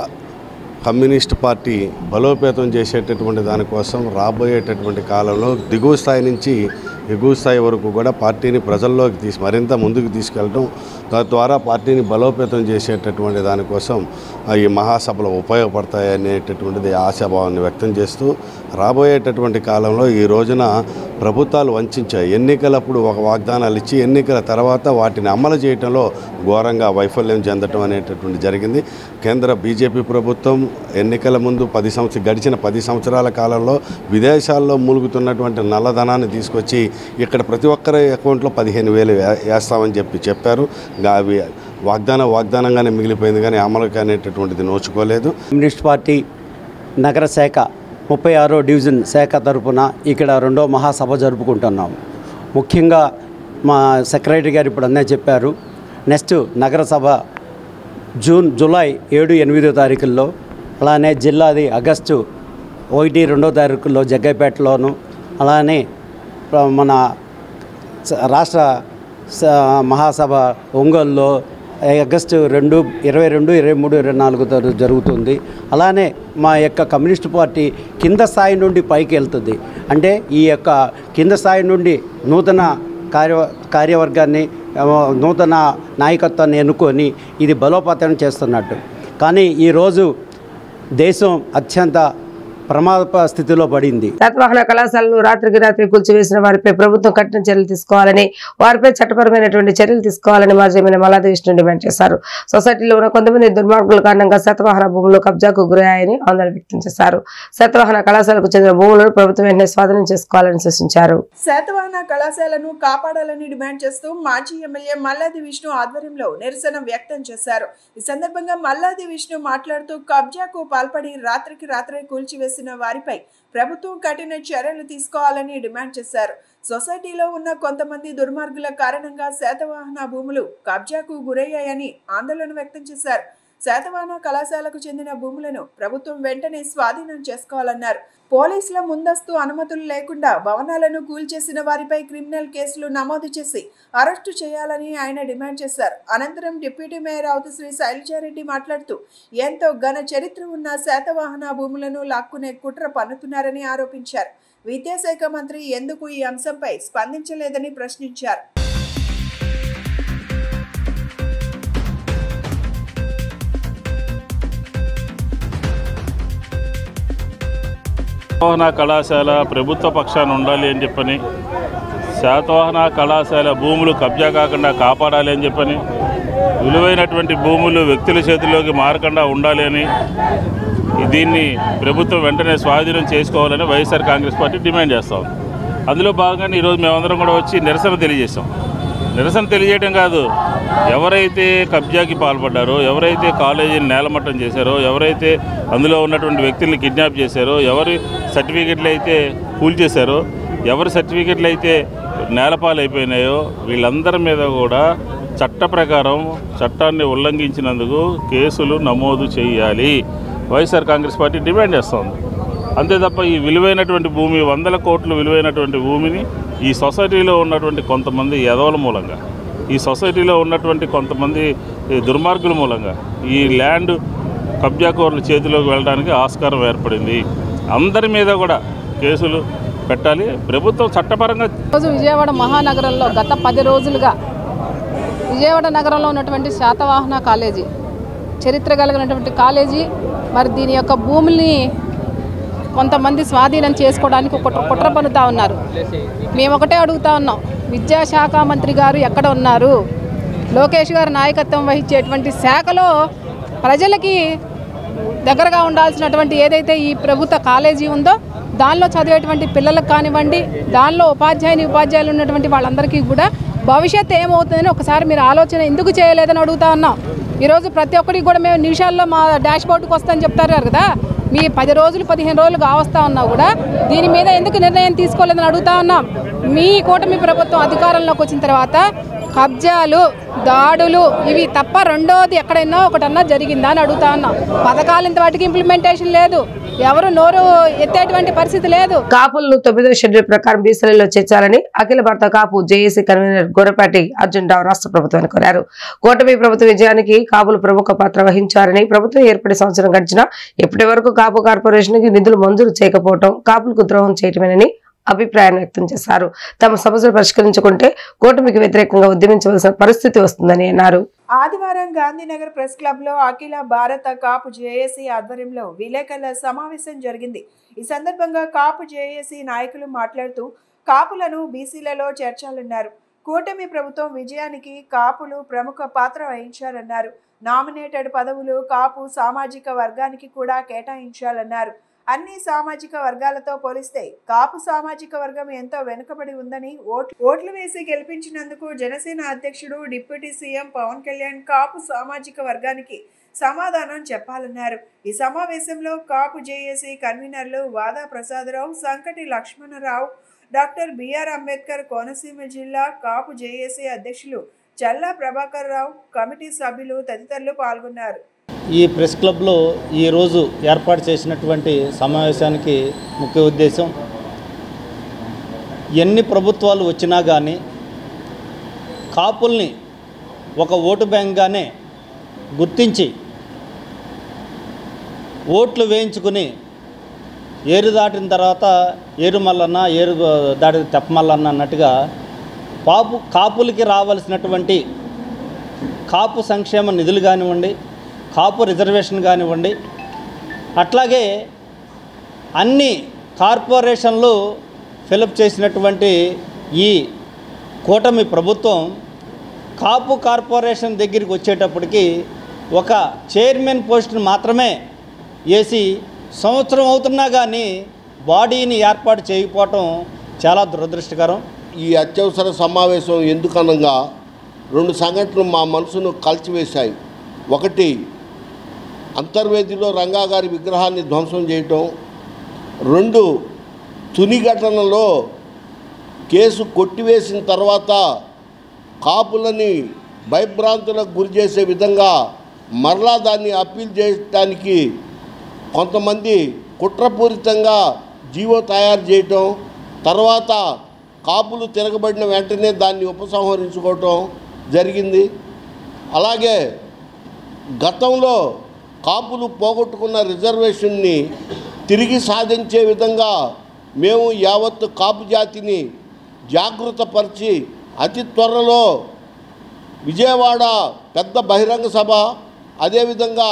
కమ్యూనిస్ట్ పార్టీ బలోపేతం చేసేటటువంటి దానికోసం రాబోయేటటువంటి కాలంలో దిగువ స్థాయి నుంచి ఎగువ స్థాయి వరకు కూడా పార్టీని ప్రజల్లోకి మరింత ముందుకు తీసుకెళ్ళడం, తద్వారా పార్టీని బలోపేతం చేసేటటువంటి దానికోసం ఈ మహాసభలు ఉపయోగపడతాయనేటటువంటిది ఆశాభావాన్ని వ్యక్తం చేస్తూ, రాబోయేటటువంటి కాలంలో ఈ రోజున ప్రభుత్వాలు వంచాయి. ఎన్నికలప్పుడు ఒక వాగ్దానాలు ఇచ్చి ఎన్నికల తర్వాత వాటిని అమలు చేయడంలో ఘోరంగా వైఫల్యం చెందడం అనేటటువంటి జరిగింది. కేంద్ర బీజేపీ ప్రభుత్వం ఎన్నికల ముందు గడిచిన 10 సంవత్సరాల కాలంలో విదేశాల్లో మూలుగుతున్నటువంటి నల్లధనాన్ని తీసుకొచ్చి ఇక్కడ ప్రతి ఒక్కరి అకౌంట్లో 15,000 వేస్తామని చెప్పారు. అవి వాగ్దానంగానే మిగిలిపోయింది, కానీ అమలుకి అనేటటువంటిది నోచుకోలేదు. కమ్యూనిస్ట్ పార్టీ నగర శాఖ 36వ డివిజన్ శాఖ తరఫున ఇక్కడ 2వ మహాసభ జరుపుకుంటున్నాం. ముఖ్యంగా మా సెక్రటరీ గారు ఇప్పుడు అన్నీ చెప్పారు. నెక్స్ట్ నగర సభ జూలై 7, 8 తారీఖుల్లో, అలానే జిల్లాది ఆగస్టు 1, 2 తారీఖుల్లో జగ్గైపేటలోను, అలానే మన రాష్ట్ర మహాసభ ఒంగోలులో ఆగస్టు 2, 22, 23, 24 జరుగుతుంది. అలానే మా యొక్క కమ్యూనిస్ట్ పార్టీ కింద స్థాయి నుండి పైకి వెళ్తుంది. అంటే ఈ యొక్క కింద స్థాయి నుండి నూతన కార్యవర్గాన్ని, నూతన నాయకత్వాన్ని ఎన్నుకొని ఇది బలోపేతం చేస్తున్నట్టు. కానీ ఈరోజు దేశం అత్యంత ప్రమాద స్థితిలో పడింది. తత్వాహన కళాశాలను రాత్రికి రాత్రి కూల్చివేసిన వారిపై ప్రభుత్వం కఠిన చర్యలు తీసుకోవాలని, వారిపై చట్టపరమైనటువంటి చర్యలు తీసుకోవాలని మాజీ ఎమ్మెల్యే మల్లాది విష్ణు డిమాండ్ చేశారు. సొసైటీలో ఉన్న కొంతమంది దుర్మార్గుల కారణంగా శాతవాహన భూములు కబ్జాకు గురయ్యాయని ఆందోళన వ్యక్తం చేశారు. శాతవాహన కళాశాలకు చెందిన భూములను ప్రభుత్వం వెంటనే స్వాధీనం చేసుకోవాలని సూచించారు. శాతవాహన కళాశాలను కాపాడాలని డిమాండ్ చేస్తూ మాజీ ఎమ్మెల్యే మల్లాది విష్ణు ఆధ్వర్యంలో నిరసన వ్యక్తం చేశారు. ఈ సందర్భంగా మల్లాది విష్ణు మాట్లాడుతూ కబ్జాకు పాల్పడి రాత్రికి రాత్రే కూల్చివేసిన వారిపై ప్రభుత్వం కఠిన చర్యలు తీసుకోవాలని డిమాండ్ చేశారు. సొసైటీలో ఉన్న కొంతమంది దుర్మార్గుల కారణంగా శాతవాహన భూములు కబ్జాకు గురయ్యాయని ఆందోళన వ్యక్తం చేశారు. శాతవాహన కళాశాలకు చెందిన భూములను ప్రభుత్వం వెంటనే స్వాధీనం చేసుకోవాలన్నారు. పోలీసుల ముందస్తు అనుమతులు లేకుండా భవనాలను కూల్చేసిన వారిపై క్రిమినల్ కేసులు నమోదు చేసి అరెస్టు చేయాలని ఆయన డిమాండ్ చేశారు. అనంతరం డిప్యూటీ మేయర్ అవుతుశ్రీ శైలజారెడ్డి మాట్లాడుతూ ఎంతో ఘన చరిత్ర ఉన్న శాతవాహన భూములను లాక్కునే కుట్ర పన్నుతున్నారని ఆరోపించారు. విద్యాశాఖ మంత్రి ఎందుకు ఈ అంశంపై స్పందించలేదని ప్రశ్నించారు. శాతవాహన కళాశాల ప్రభుత్వ పక్షాన ఉండాలి అని చెప్పని, శాతవాహన కళాశాల భూములు కబ్జా కాకుండా కాపాడాలి అని చెప్పని, విలువైనటువంటి భూములు వ్యక్తుల చేతుల్లోకి మారకుండా ఉండాలి అని, దీన్ని ప్రభుత్వం వెంటనే స్వాధీనం చేసుకోవాలని వైఎస్ఆర్ కాంగ్రెస్ పార్టీ డిమాండ్ చేస్తాం. అందులో భాగంగానే ఈరోజు మేమందరం కూడా వచ్చి నిరసన తెలియజేస్తాం. నిరసన తెలియజేయడం కాదు, ఎవరైతే కబ్జాకి పాల్పడ్డారో, ఎవరైతే కాలేజీని నేలమట్టం చేశారో, ఎవరైతే అందులో ఉన్నటువంటి వ్యక్తుల్ని కిడ్నాప్ చేశారో, ఎవరి సర్టిఫికెట్లు అయితే కూల్చేశారో, ఎవరి సర్టిఫికెట్లు అయితే నేలపాలైపోయినాయో వీళ్ళందరి మీద కూడా చట్ట ప్రకారం చట్టాన్ని ఉల్లంఘించినందుకు కేసులు నమోదు చేయాలి వైఎస్ఆర్ కాంగ్రెస్ పార్టీ డిమాండ్ చేస్తోంది. అంతే తప్ప ఈ విలువైనటువంటి భూమి, 100 కోట్ల విలువైనటువంటి భూమిని ఈ సొసైటీలో ఉన్నటువంటి కొంతమంది ఎదవల మూలంగా, ఈ సొసైటీలో ఉన్నటువంటి కొంతమంది దుర్మార్గుల మూలంగా ఈ ల్యాండ్ కబ్జాకోరుల చేతిలోకి వెళ్ళడానికి ఆస్కారం ఏర్పడింది. అందరి మీద కూడా కేసులు పెట్టాలి ప్రభుత్వం చట్టపరంగా. రోజు విజయవాడ మహానగరంలో గత 10 రోజులుగా విజయవాడ నగరంలో ఉన్నటువంటి శాతవాహన కాలేజీ, చరిత్ర కలిగినటువంటి కాలేజీ, మరి దీని యొక్క భూముల్ని కొంతమంది స్వాధీనం చేసుకోవడానికి కుట్ర పన్నుతా ఉన్నారు. మేము ఒకటే అడుగుతా ఉన్నాం, విద్యాశాఖ మంత్రి గారు ఎక్కడ ఉన్నారు? లోకేష్ గారు నాయకత్వం వహించేటువంటి శాఖలో ప్రజలకి దగ్గరగా ఉండాల్సినటువంటి ఏదైతే ఈ ప్రభుత్వ కాలేజీ ఉందో దానిలో చదివేటువంటి పిల్లలకు కానివ్వండి, దానిలో ఉపాధ్యాయులు ఉన్నటువంటి వాళ్ళందరికీ కూడా భవిష్యత్తు ఏమవుతుందని ఒకసారి మీరు ఆలోచన ఎందుకు చేయలేదని అడుగుతా ఉన్నాం. ఈరోజు ప్రతి ఒక్కరికి కూడా మేము నిమిషాల్లో మా డాష్ బోర్డుకి వస్తామని చెప్తారు కదా, మీ 10 రోజులు 15 రోజులు కావస్తా ఉన్నా కూడా దీని మీద ఎందుకు నిర్ణయం తీసుకోలేదని అడుగుతా ఉన్నాం. మీ కూటమి ప్రభుత్వం అధికారంలోకి వచ్చిన తర్వాత కబ్జాలు, దాడులు ఇవి తప్ప రెండోది ఎక్కడైనా ఒకటన్నా జరిగిందా అని అడుగుతా ఉన్నాం. పథకాలు ఇంతవాటికి ఇంప్లిమెంటేషన్ లేదు, ఎవరు నోరు ఎత్తేటువంటి పరిస్థితి లేదు. కాపులను 9వ షెడ్యూల్ ప్రకారం బీసీలలో చేర్చాలని అఖిల భారత కాపు జేఏసీ కన్వీనర్ గొర్రెపాటి అర్జున్ రావు రాష్ట్ర ప్రభుత్వాన్ని కోరారు. కూటమి ప్రభుత్వ విజయానికి కాపులు ప్రముఖ పాత్ర వహించారని, ప్రభుత్వం ఏర్పడి సంవత్సరం గడిచినా ఇప్పటి వరకు కాపు కార్పొరేషన్ కి నిధులు మంజూరు చేయకపోవడం కాపులకు ద్రోహం చేయటమేనని అభిప్రాయాన్ని వ్యక్తం చేశారు. తమ సమస్యలు పరిష్కరించుకుంటే కూటమికి వ్యతిరేకంగా ఉద్యమించవలసిన పరిస్థితి వస్తుందని అన్నారు. ఆదివారం గాంధీనగర్ ప్రెస్ క్లబ్ లో అఖిల భారత కాపు జేఏసీ ఆధ్వర్యంలో విలేకరుల సమావేశం జరిగింది. ఈ సందర్భంగా కాపు జేఏసీ నాయకులు మాట్లాడుతూ కాపులను బీసీలలో చేర్చాలన్నారు. కూటమి ప్రభుత్వం విజయానికి కాపులు ప్రముఖ పాత్ర వహించారన్నారు. నామినేటెడ్ పదవులు కాపు సామాజిక వర్గానికి కూడా కేటాయించాలన్నారు. అన్ని సామాజిక వర్గాలతో పోలిస్తే కాపు సామాజిక వర్గం ఎంతో వెనుకబడి ఉందని, ఓట్లు వేసి గెలిపించినందుకు జనసేన అధ్యక్షుడు డిప్యూటీ సీఎం పవన్ కళ్యాణ్ కాపు సామాజిక వర్గానికి సమాధానం చెప్పాలన్నారు. ఈ సమావేశంలో కాపు జేఏసీ కన్వీనర్లు వాదా ప్రసాదరావు, సంకటి లక్ష్మణరావు, డాక్టర్ బిఆర్ అంబేద్కర్ కోనసీమ జిల్లా కాపు జేఏసీ అధ్యక్షులు చల్లా ప్రభాకర్ రావు, కమిటీ సభ్యులు తదితరులు పాల్గొన్నారు. ఈ ప్రెస్ క్లబ్లో ఈరోజు ఏర్పాటు చేసినటువంటి సమావేశానికి ముఖ్య ఉద్దేశం, ఎన్ని ప్రభుత్వాలు వచ్చినా కానీ కాపుల్ని ఒక ఓటు బ్యాంక్గానే గుర్తించి ఓట్లు వేయించుకుని ఏరు దాటిన తర్వాత ఏరు మల్లన్న, ఏరు దాటి తెప్పమల్లన్న అన్నట్టుగా కాపులకి రావాల్సినటువంటి కాపు సంక్షేమ నిధులు కానివ్వండి, కాపు రిజర్వేషన్ కానివ్వండి, అట్లాగే అన్ని కార్పొరేషన్లు ఫిలప్ చేసినటువంటి ఈ కూటమి ప్రభుత్వం కాపు కార్పొరేషన్ దగ్గరికి వచ్చేటప్పటికి ఒక చైర్మన్ పోస్టును మాత్రమే వేసి సంవత్సరం అవుతున్నా కానీ బాడీని ఏర్పాటు చేయకపోవటం చాలా దురదృష్టకరం. ఈ అత్యవసర సమావేశం ఎందుకనగా 2 సంఘటనలు మా మనసును కలిచివేశాయి. ఒకటి, అంతర్వేదిలో రంగా గారి విగ్రహాన్ని ధ్వంసం చేయటం. 2, తుని ఘటనలో కేసు కొట్టివేసిన తర్వాత కాపులని భయభ్రాంతులకు గురి చేసే విధంగా మరలా దాన్ని అప్పీల్ చేయడానికి కొంతమంది కుట్రపూరితంగా జీవో తయారు చేయటం, తర్వాత కాపులు తిరగబడిన వెంటనే దాన్ని ఉపసంహరించుకోవటం జరిగింది. అలాగే గతంలో కాపులు పోగొట్టుకున్న రిజర్వేషన్ని తిరిగి సాధించే విధంగా మేము యావత్తు కాపు జాతిని జాగృతపరిచి అతి త్వరలో విజయవాడ పెద్ద బహిరంగ సభ, అదేవిధంగా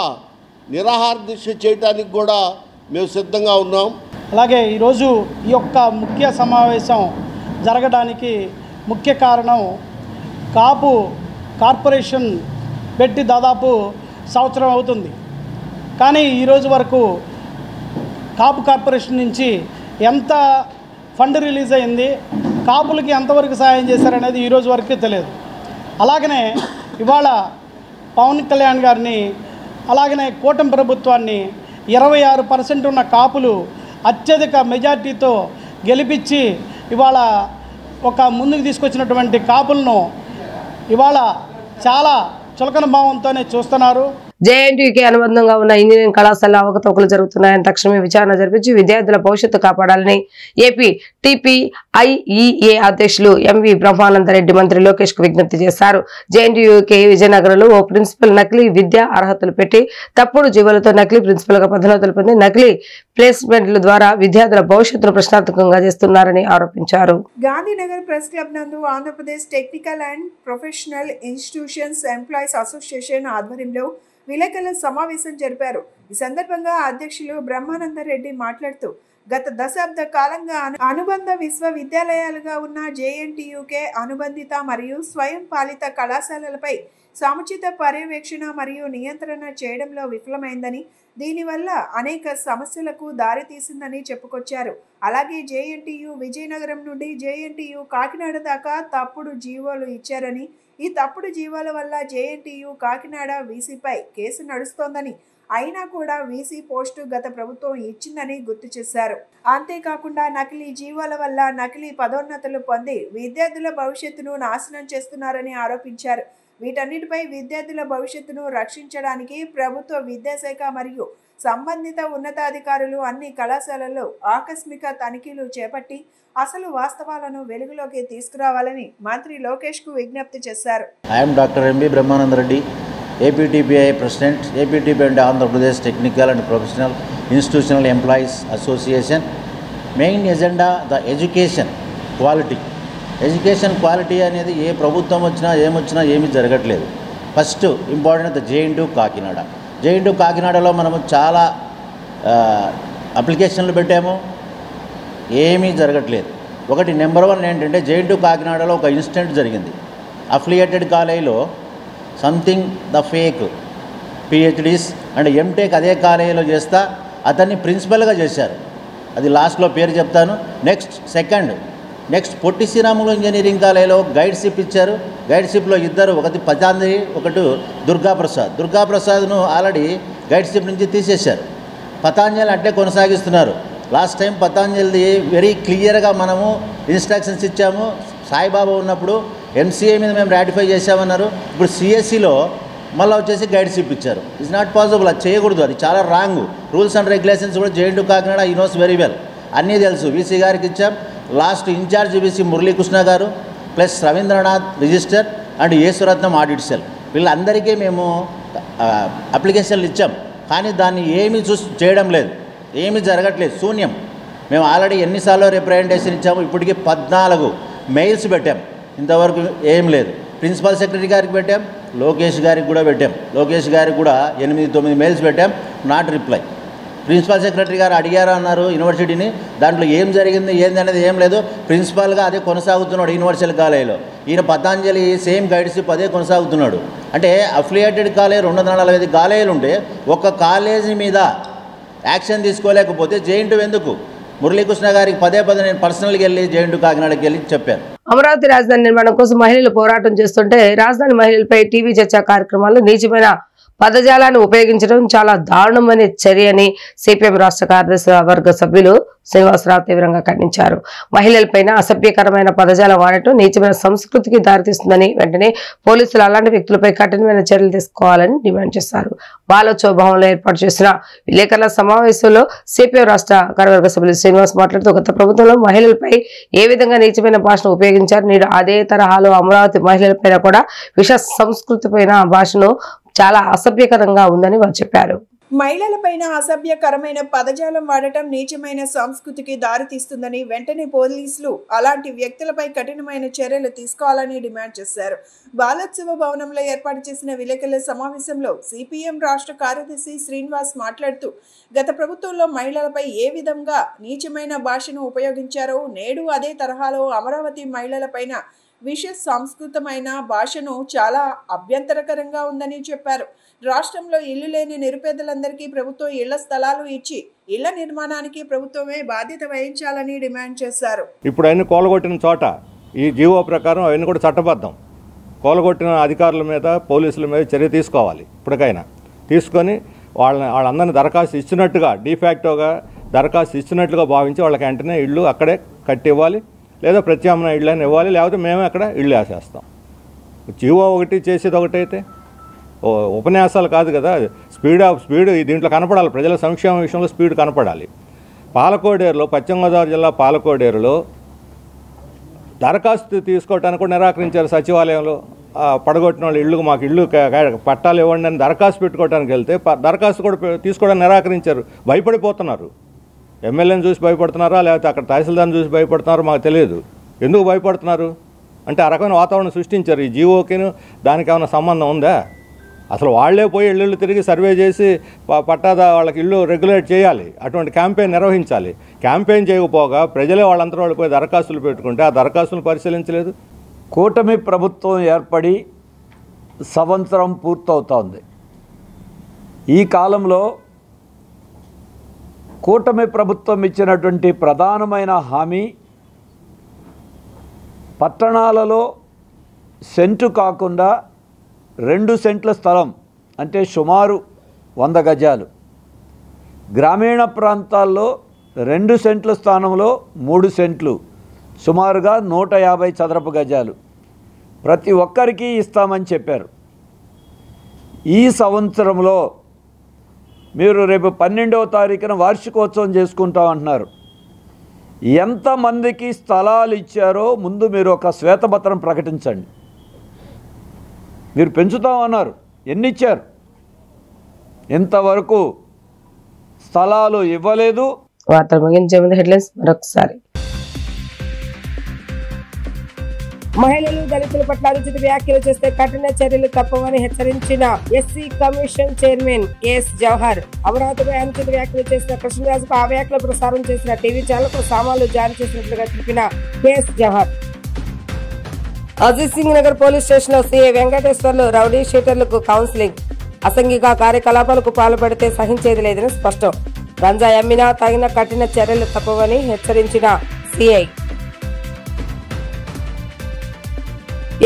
నిరాహార దీక్ష చేయడానికి కూడా మేము సిద్ధంగా ఉన్నాం. అలాగే ఈరోజు ఈ యొక్క ముఖ్య సమావేశం జరగడానికి ముఖ్య కారణం కాపు కార్పొరేషన్ పెట్టి దాదాపు సంవత్సరం అవుతుంది. కానీ ఈరోజు వరకు కాపు కార్పొరేషన్ నుంచి ఎంత ఫండ్ రిలీజ్ అయింది, కాపులకి ఎంతవరకు సహాయం చేశారనేది ఈరోజు వరకు తెలియదు. అలాగనే ఇవాళ పవన్ కళ్యాణ్ గారిని, అలాగనే కూటమి ప్రభుత్వాన్ని 26% ఉన్న కాపులు అత్యధిక మెజార్టీతో గెలిపించి ఇవాళ ఒక ముందుకు తీసుకొచ్చినటువంటి కాపులను ఇవాళ చాలా చులకన భావంతోనే చూస్తున్నారు. జేఎన్టీయూకి అనుబంధంగా ఉన్న ఇంజనీరింగ్ కళాశాల అవకతవకలు జరుగుతున్నాయని తక్షణమే విచారణ జరిపించి విద్యార్థుల భవిష్యత్తు కాపాడాలని ఏపీ టీపీఐఈఏ అధ్యక్షులు ఎంవి బ్రహ్మానందరెడ్డి మంత్రి లోకేష్ కు విజ్ఞప్తి చేశారు. జేఎన్టీయూకి విజయనగరంలో ఓ ప్రిన్సిపల్ నకిలీ విద్యా అర్హతలు పెట్టి తప్పుడు జీవులతో నకిలీ ప్రిన్సిపల్ గా పదోన్నతులు పొంది నకిలీ ప్లేస్మెంట్ల ద్వారా విద్యార్థుల భవిష్యత్తును ప్రశ్నార్థకంగా చేస్తున్నారని ఆరోపించారు. గాంధీనగర్ ప్రెస్ క్లబ్ నందు Andhra Pradesh technical and professional institutions employees association ఆధ్వర్యంలో విలేకరుల సమావేశం జరిపారు. ఈ సందర్భంగా అధ్యక్షులు బ్రహ్మానందరెడ్డి మాట్లాడుతూ గత దశాబ్ద కాలంగా అనుబంధ విశ్వవిద్యాలయాలుగా ఉన్న జేఎన్టీయూకే అనుబంధిత మరియు స్వయం పాలిత కళాశాలలపై సముచిత పర్యవేక్షణ మరియు నియంత్రణ చేయడంలో విఫలమైందని, దీనివల్ల అనేక సమస్యలకు దారితీసిందని చెప్పుకొచ్చారు. అలాగే జేఎన్టీయూ విజయనగరం నుండి జేఎన్టీయూ కాకినాడ దాకా తప్పుడు జీవోలు ఇచ్చారని, ఈ తప్పుడు జీవోల వల్ల జేఎన్టీయూ కాకినాడ వీసీపై కేసు నడుస్తోందని, అయినా కూడా వీసీ పోస్టు గత ప్రభుత్వం ఇచ్చిందని గుర్తు చేశారు. అంతేకాకుండా నకిలీ జీవోల వల్ల నకిలీ పదోన్నతులు పొంది విద్యార్థుల భవిష్యత్తును నాశనం చేస్తున్నారని ఆరోపించారు. వీటన్నిటిపై విద్యార్థుల భవిష్యత్తును రక్షించడానికి ప్రభుత్వ విద్యాశాఖ మరియు సంబంధిత ఉన్నతాధికారులు అన్ని కళాశాలల్లో ఆకస్మిక తనిఖీలు చేపట్టి అసలు వాస్తవాలను వెలుగులోకి తీసుకురావాలని మంత్రి లోకేష్ కు విజ్ఞప్తి చేశారు. I'm doctor MB Brahmanandareddy, APTPI president, APTP అంటే Andhra Pradesh technical and professional institutional employees association. Main agenda the education quality. Education quality అనేది ఏ ప్రభుత్వం వచ్చినా ఏమీ జరగట్లేదు. First important the JNTU Kakinada. JNTU కాకినాడలో మనము చాలా అప్లికేషన్లు పెట్టాము, ఏమీ జరగట్లేదు. ఒకటి నెంబర్ 1 ఏంటంటే జేఎన్టీయూ కాకినాడలో ఒక ఇన్సిడెంట్ జరిగింది. అఫిలియేటెడ్ కాలేజీలో something the fake PhDs and MTech అదే కాలేజీలో చేస్తా అతన్ని ప్రిన్సిపల్గా చేశారు. అది లాస్ట్లో పేరు చెప్తాను. నెక్స్ట్ పొట్టి శ్రీరాములు ఇంజనీరింగ్ కాలేజీలో గైడ్షిప్ ఇచ్చారు. గైడ్షిప్లో ఇద్దరు, ఒకటి పతాంజలి, ఒకటి దుర్గాప్రసాద్ను ఆల్రెడీ గైడ్షిప్ నుంచి తీసేశారు. పతాంజలి అంటే కొనసాగిస్తున్నారు. లాస్ట్ టైం పతాంజలిది వెరీ క్లియర్గా మనము ఇన్స్ట్రక్షన్స్ ఇచ్చాము. సాయిబాబా ఉన్నప్పుడు ఎంసీఏ మీద మేము రాటిఫై చేశామన్నారు. ఇప్పుడు సిఎస్సిలో మళ్ళీ వచ్చేసి గైడ్షిప్ ఇచ్చారు. It's not possible. అది చేయకూడదు, అది చాలా రాంగ్. రూల్స్ అండ్ రెగ్యులేషన్స్ కూడా జేఎన్టీయూ కాకినాడ ఈ నోస్ వెరీ వెల్, అన్నీ తెలుసు. వీసీ గారికి ఇచ్చాం. Last incharge VC Muralikrishna garu plus Ravindranath register and Yesuratnam audit cell, వీళ్ళందరికీ మేము అప్లికేషన్లు ఇచ్చాం. కానీ దాన్ని ఏమీ చేయడం లేదు, ఏమీ జరగట్లేదు, శూన్యం. మేము ఆల్రెడీ ఎన్నిసార్లు రిప్రజెంటేషన్ ఇచ్చాము. ఇప్పటికీ 14 మెయిల్స్ పెట్టాం, ఇంతవరకు ఏం లేదు. ప్రిన్సిపల్ సెక్రటరీ గారికి పెట్టాం, లోకేష్ గారికి కూడా పెట్టాం. లోకేష్ గారికి కూడా 8-9 మెయిల్స్ పెట్టాం, నాట్ రిప్లై. ప్రిన్సిపల్ సెక్రటరీ గారు అడిగారు అన్నారు యూనివర్సిటీని, దాంట్లో ఏం జరిగింది ఏంది అనేది ఏం లేదు. ప్రిన్సిపాల్గా అదే కొనసాగుతున్నాడు యూనివర్సల్ కాలేజీలో. ఈయన పతాంజలి సేమ్ గైడ్షిప్ అదే కొనసాగుతున్నాడు. అంటే అఫిలియేటెడ్ కాలేజ్ 245 కాలేజీలు ఉంటే ఒక కాలేజీ మీద యాక్షన్ తీసుకోలేకపోతే జేఎన్టీయూ ఎందుకు? మురళీకృష్ణ గారికి పదే నేను పర్సనల్గా వెళ్ళి జేఎన్టీయూ కాకినాడకి వెళ్ళి చెప్పాను. అమరావతి రాజధాని నిర్మాణం కోసం మహిళలు పోరాటం చేస్తుంటే రాజధాని మహిళలపై టీవీ చర్చా కార్యక్రమాలు నీచమైన పదజాలాన్ని ఉపయోగించడం చాలా దారుణమైన చర్యని సిపిఎం రాష్ట్ర కార్యదర్శి వర్గ సభ్యులు శ్రీనివాసరావు తీవ్రంగా ఖండించారు. మహిళలపైన అసభ్యకరమైన పదజాలం వాడటం నీచమైన సంస్కృతికి దారితీస్తుందని వెంటనే పోలీసులు అలాంటి వ్యక్తులపై కఠినమైన చర్యలు తీసుకోవాలని డిమాండ్ చేశారు. బాలోత్సవ భవన్లో ఏర్పాటు చేసిన విలేకరుల సమావేశంలో సిపిఎం రాష్ట్ర కార్యవర్గ సభ్యులు శ్రీనివాస్ మాట్లాడుతూ గత ప్రభుత్వంలో మహిళలపై ఏ విధంగా నీచమైన భాషను ఉపయోగించారు, నేడు అదే తరహాలో అమరావతి మహిళలపైన కూడా విష సంస్కృతి పైన భాషను చాలా అసభ్యకరంగా ఉందని వారు చెప్పారు. మహిళలపైన అసభ్యకరమైన పదజాలం వాడటం నీచమైన సంస్కృతికి దారితీస్తుందని వెంటనే పోలీసులు అలాంటి వ్యక్తులపై కఠినమైన చర్యలు తీసుకోవాలని డిమాండ్ చేశారు. బాలోత్సవ భవనంలో ఏర్పాటు చేసిన విలేకరుల సమావేశంలో సిపిఎం రాష్ట్ర కార్యదర్శి శ్రీనివాస్ మాట్లాడుతూ గత ప్రభుత్వంలో మహిళలపై ఏ విధంగా నీచమైన భాషను ఉపయోగించారో నేడు అదే తరహాలో అమరావతి మహిళలపైన విష సంస్కృతమైన భాషను చాలా అభ్యంతరకరంగా ఉందని చెప్పారు. రాష్ట్రంలో ఇల్లు లేని నిరుపేదలందరికీ ప్రభుత్వం ఇళ్ల స్థలాలు ఇచ్చి ఇళ్ల నిర్మాణానికి ప్రభుత్వమే బాధ్యత వహించాలని డిమాండ్ చేశారు. ఇప్పుడు ఆయన కోలగొట్టిన చోట ఈ జీవో ప్రకారం అవన్నీ కూడా చట్టబద్ధం. కోలగొట్టిన అధికారుల మీద పోలీసుల మీద చర్య తీసుకోవాలి. ఇప్పటికైనా తీసుకొని వాళ్ళందరినీ దరఖాస్తు ఇచ్చినట్టుగా డిఫాక్టోగా దరఖాస్తు ఇచ్చినట్లుగా భావించి వాళ్ళకి వెంటనే ఇళ్ళు అక్కడే కట్టివ్వాలి, లేదా ప్రత్యామ్నాయ ఇళ్ళని ఇవ్వాలి, లేకపోతే మేమే అక్కడ ఇళ్ళు వేసేస్తాం. జీవో ఒకటి చేసేది ఒకటైతే ఉపన్యాసాలు కాదు కదా, స్పీడ్ దీంట్లో కనపడాలి. ప్రజల సంక్షేమ విషయంలో స్పీడ్ కనపడాలి. పాలకోడేరులో, పశ్చిమ గోదావరి జిల్లా పాలకోడేరులో దరఖాస్తు తీసుకోవటానికి కూడా నిరాకరించారు. సచివాలయంలో పడగొట్టిన వాళ్ళు ఇళ్ళు మాకు ఇళ్ళు పట్టాలు ఇవ్వండి అని దరఖాస్తు పెట్టుకోవడానికి వెళ్తే దరఖాస్తు కూడా తీసుకోవడానికి నిరాకరించారు. భయపడిపోతున్నారు. ఎమ్మెల్యేని చూసి భయపడుతున్నారా, లేకపోతే అక్కడ తహసీల్దార్ని చూసి భయపడుతున్నారో మాకు తెలియదు. ఎందుకు భయపడుతున్నారు అంటే ఆ రకమైన వాతావరణం సృష్టించారు. ఈ జీవోకిను దానికి ఏమైనా సంబంధం ఉందా? అసలు వాళ్లే పోయి ఇళ్ళు తిరిగి సర్వే చేసి పట్టాదా వాళ్ళకి ఇల్లు రెగ్యులేట్ చేయాలి. అటువంటి క్యాంపెయిన్ నిర్వహించాలి. క్యాంపెయిన్ చేయకపోగా ప్రజలే వాళ్ళంతా వాళ్ళు పోయి దరఖాస్తులు పెట్టుకుంటే ఆ దరఖాస్తులు పరిశీలించలేదు. కూటమి ప్రభుత్వం ఏర్పడి సంవత్సరం పూర్తవుతోంది. ఈ కాలంలో కూటమి ప్రభుత్వం ఇచ్చినటువంటి ప్రధానమైన హామీ పట్టణాలలో సెంటు కాకుండా 2 సెంట్ల స్థలం అంటే సుమారు 100 గజాలు, గ్రామీణ ప్రాంతాల్లో 2 సెంట్ల స్థానంలో 3 సెంట్లు సుమారుగా 150 చదరపు గజాలు ప్రతి ఒక్కరికి ఇస్తామని చెప్పారు. ఈ సంవత్సరంలో మీరు రేపు 12వ తారీఖున వార్షికోత్సవం చేసుకుంటామంటున్నారు. ఎంతమందికి స్థలాలు ఇచ్చారో ముందు మీరు ఒక శ్వేతపత్రం ప్రకటించండి. మీరు పెంచుతామన్నారు, ఎన్ని ఇచ్చారు? ఇంతవరకు స్థలాలు ఇవ్వలేదు. వార్తలు ముగించే ముందు హెడ్లైన్స్ మరొకసారి. మహిళలు దళితుల పట్ల అనుచిత వ్యాఖ్యలు చేస్తే కఠిన చర్యలు తప్పవని హెచ్చరించిన SC commission chairman S Jawahar. అమరావతిపై అనుచిత వ్యాఖ్యలు చేసిన కృష్ణరాజుకు ఆ వ్యాఖ్యలు ప్రసారం చేసిన టీవీ ఛానల్ కు సామాన్లు జారీ చేసినట్లుగా తెలిపిన S Jawahar. Ajit Singh Nagar police station లో సీఐ వెంకటేశ్వర్లు రౌడీ షీటర్లకు కౌన్సిలింగ్. అసంఘిక కార్యకలాపాలకు పాల్పడితే సహించేది లేదని స్పష్టం. గంజా అమ్మినా తగిన కఠిన చర్యలు తప్పవని హెచ్చరించిన సిఐ.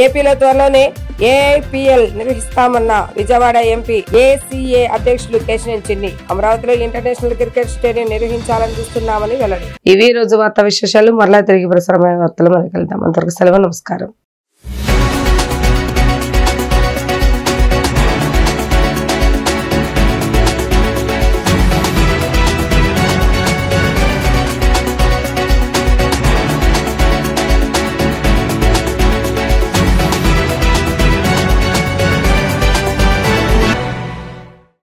ఏపీలో త్వరలోనే ఏఐపీఎల్ నిర్వహిస్తామన్న విజయవాడ ఎంపీ ఏసీఏ అధ్యక్షులు కేశినేని చిన్ని. అమరావతిలో ఇంటర్నేషనల్ క్రికెట్ స్టేడియం నిర్వహించాలని చూస్తున్నామని వెల్లడి. ఇవి రోజు వార్తా విశేషాలు. మరలా తిరిగి ప్రసారమైన వార్తలు మనకి వెళ్దాం. అంతవరకు సెలవు. నమస్కారం.